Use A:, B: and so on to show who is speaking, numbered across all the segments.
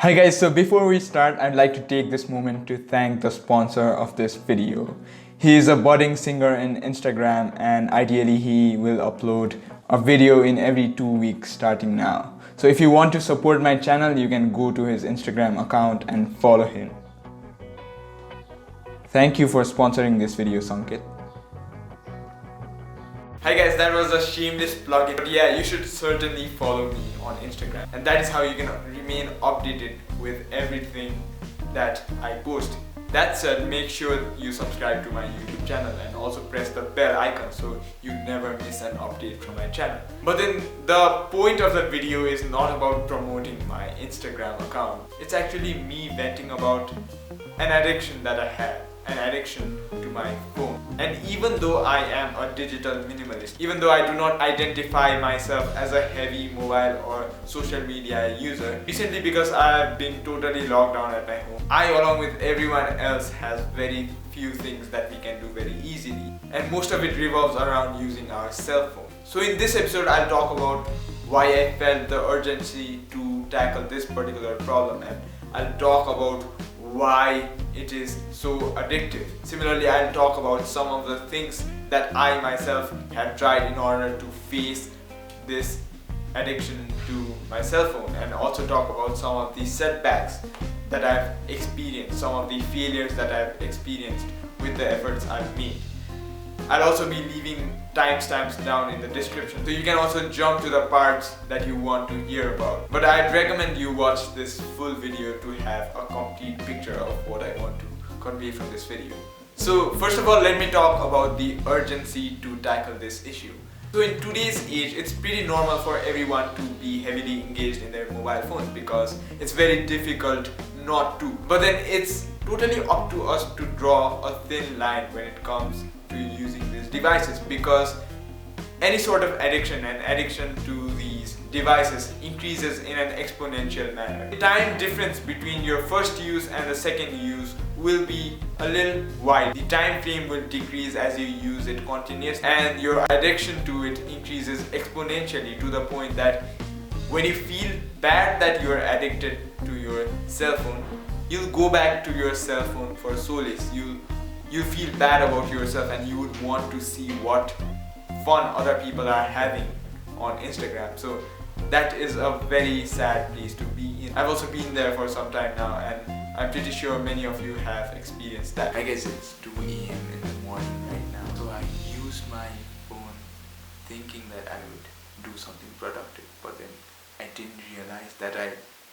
A: Hi guys, so before we start, I'd like to take this moment to thank the sponsor of this video. He is a budding singer in Instagram and ideally he will upload a video in every 2 weeks starting now. So if you want to support my channel, you can go to his Instagram account and follow him. Thank you for sponsoring this video, Sanket. Hi guys, that was a shameless plug-in, but yeah, you should certainly follow me on Instagram, and that is how you can remain updated with everything that I post. That said, make sure you subscribe to my YouTube channel and also press the bell icon so you never miss an update from my channel. But then the point of the video is not about promoting my Instagram account. It's actually me venting about an addiction that I have. An addiction to my phone. And even though I am a digital minimalist, even though I do not identify myself as a heavy mobile or social media user, recently because I have been totally locked down at my home, I along with everyone else has very few things that we can do very easily, and most of it revolves around using our cell phone. So in this episode I'll talk about why I felt the urgency to tackle this particular problem, and I'll talk about why it is so addictive. Similarly, I'll talk about some of the things that I myself have tried in order to face this addiction to my cell phone, and also talk about some of the setbacks that I've experienced, some of the failures that I've experienced with the efforts I've made. I'll also be leaving timestamps down in the description, so you can also jump to the parts that you want to hear about. But I'd recommend you watch this full video to have a complete picture of what I want to convey from this video. So first of all, let me talk about the urgency to tackle this issue. So in today's age, it's pretty normal for everyone to be heavily engaged in their mobile phones because it's very difficult not to. But then it's totally up to us to draw a thin line when it comes to using these devices, because any sort of addiction and addiction to these devices increases in an exponential manner. The time difference between your first use and the second use will be a little wide. The time frame will decrease as you use it continuously, and your addiction to it increases exponentially to the point that when you feel bad that you are addicted to your cell phone, you'll go back to your cell phone for solace. You feel bad about yourself and you would want to see what fun other people are having on Instagram. So that is a very sad place to be in. I've also been there for some time now, and I'm pretty sure many of you have experienced that. I guess it's 2 a.m. in the morning right now. So I used my phone thinking that I would do something productive, but then I didn't realize that I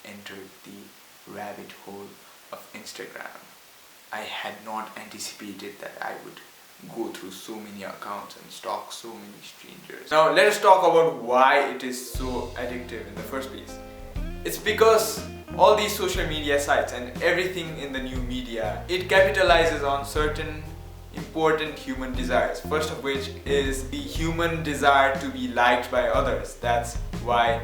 A: entered the rabbit hole of Instagram. I had not anticipated that I would go through so many accounts and stalk so many strangers. Now let us talk about why it is so addictive in the first place. It's because all these social media sites and everything in the new media, it capitalizes on certain important human desires. First of which is the human desire to be liked by others. That's why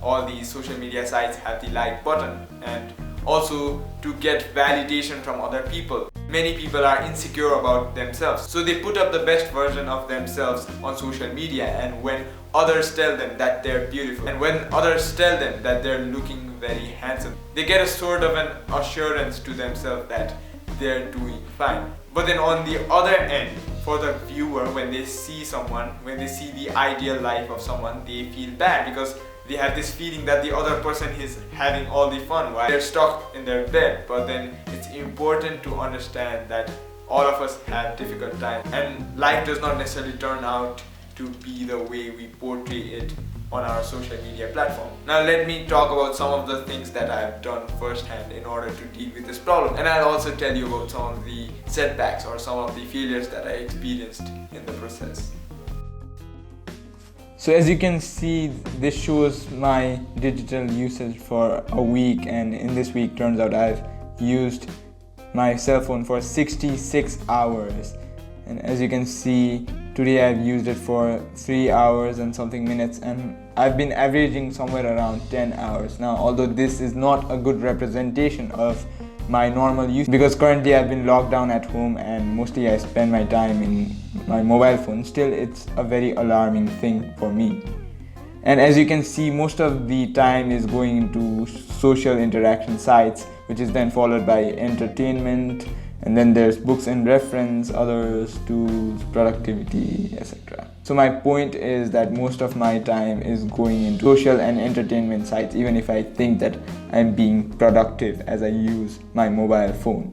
A: all these social media sites have the like button, and also to get validation from other people. Many people are insecure about themselves, so they put up the best version of themselves on social media, and when others tell them that they're beautiful, and when others tell them that they're looking very handsome, they get a sort of an assurance to themselves that they're doing fine. But then on the other end, for the viewer, when they see someone, when they see the ideal life of someone, they feel bad because they have this feeling that the other person is having all the fun while they're stuck in their bed. But then it's important to understand that all of us have difficult times, and life does not necessarily turn out to be the way we portray it on our social media platform. Now let me talk about some of the things that I've done firsthand in order to deal with this problem, and I'll also tell you about some of the setbacks or some of the failures that I experienced in the process. So as you can see, this shows my digital usage for a week, and in this week turns out I've used my cell phone for 66 hours. And as you can see, today I've used it for 3 hours and something minutes, and I've been averaging somewhere around 10 hours. Now, although this is not a good representation of my normal use, because currently I've been locked down at home and mostly I spend my time in my mobile phone, still it's a very alarming thing for me.
B: And as you can see, most of the time is going into social interaction sites, which is then followed by entertainment, and then there's books and reference, others, tools, productivity, etc. So my point is that most of my time is going into social and entertainment sites, even if I think that I'm being productive as I use my mobile phone.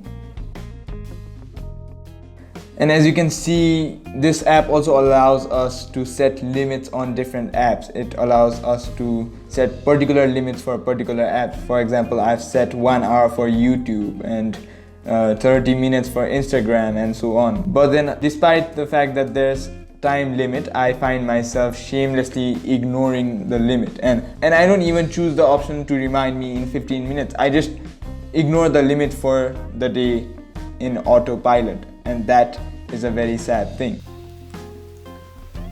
B: And as you can see, this app also allows us to set limits on different apps. It allows us to set particular limits for particular apps. For example, I've set 1 hour for YouTube and 30 minutes for Instagram and so on. But then despite the fact that there's time limit, I find myself shamelessly ignoring the limit. And I don't even choose the option to remind me in 15 minutes. I just ignore the limit for the day in autopilot. And that is a very sad thing.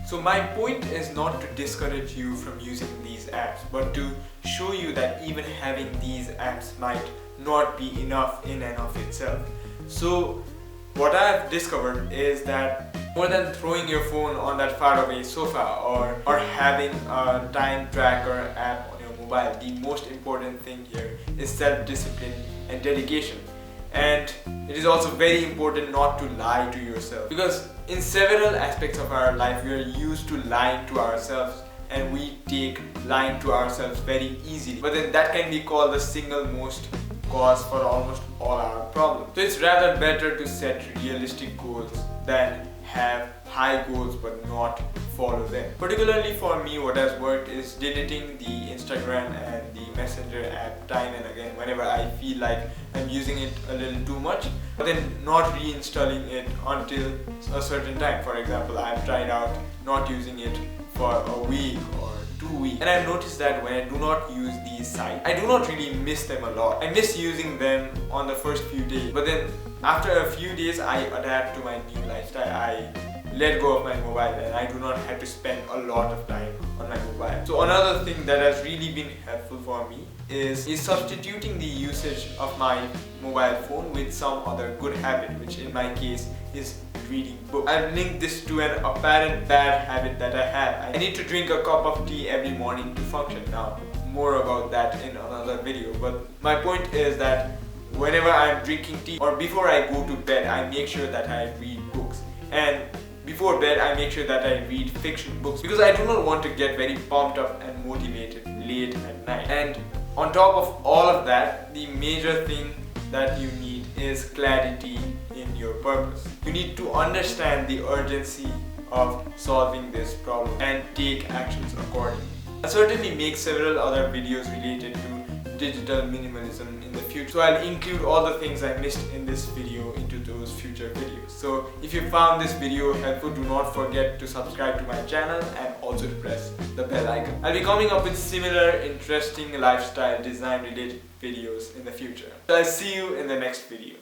A: So my point is not to discourage you from using these apps, but to show you that even having these apps might not be enough in and of itself. So what I've discovered is that more than throwing your phone on that faraway sofa or having a time tracker app on your mobile, the most important thing here is self-discipline and dedication. And it is also very important not to lie to yourself, because in several aspects of our life we are used to lying to ourselves, and we take lying to ourselves very easily. But then that can be called the single most cause for almost all our problems. So it's rather better to set realistic goals than have high goals but not follow them. Particularly for me, what has worked is deleting the Instagram and the Messenger app time and again whenever I feel like I'm using it a little too much, but then not reinstalling it until a certain time. For example, I've tried out not using it for a week or 2 weeks, and I've noticed that when I do not use these sites, I do not really miss them a lot. I miss using them on the first few days, but then after a few days I adapt to my new lifestyle. I let go of my mobile and I do not have to spend a lot of time on my mobile. So another thing that has really been helpful for me is substituting the usage of my mobile phone with some other good habit, which in my case is reading books. I've linked this to an apparent bad habit that I have. I need to drink a cup of tea every morning to function. Now, more about that in another video, but my point is that whenever I'm drinking tea or before I go to bed, I make sure that I read books. And before bed, I make sure that I read fiction books, because I do not want to get very pumped up and motivated late at night. And on top of all of that, the major thing that you need is clarity in your purpose. You need to understand the urgency of solving this problem and take actions accordingly. I'll certainly make several other videos related to digital minimalism in the future, so I'll include all the things I missed in this video into those future videos. So if you found this video helpful, do not forget to subscribe to my channel and also to press the bell icon. I'll be coming up with similar interesting lifestyle design related videos in the future. So I'll see you in the next video.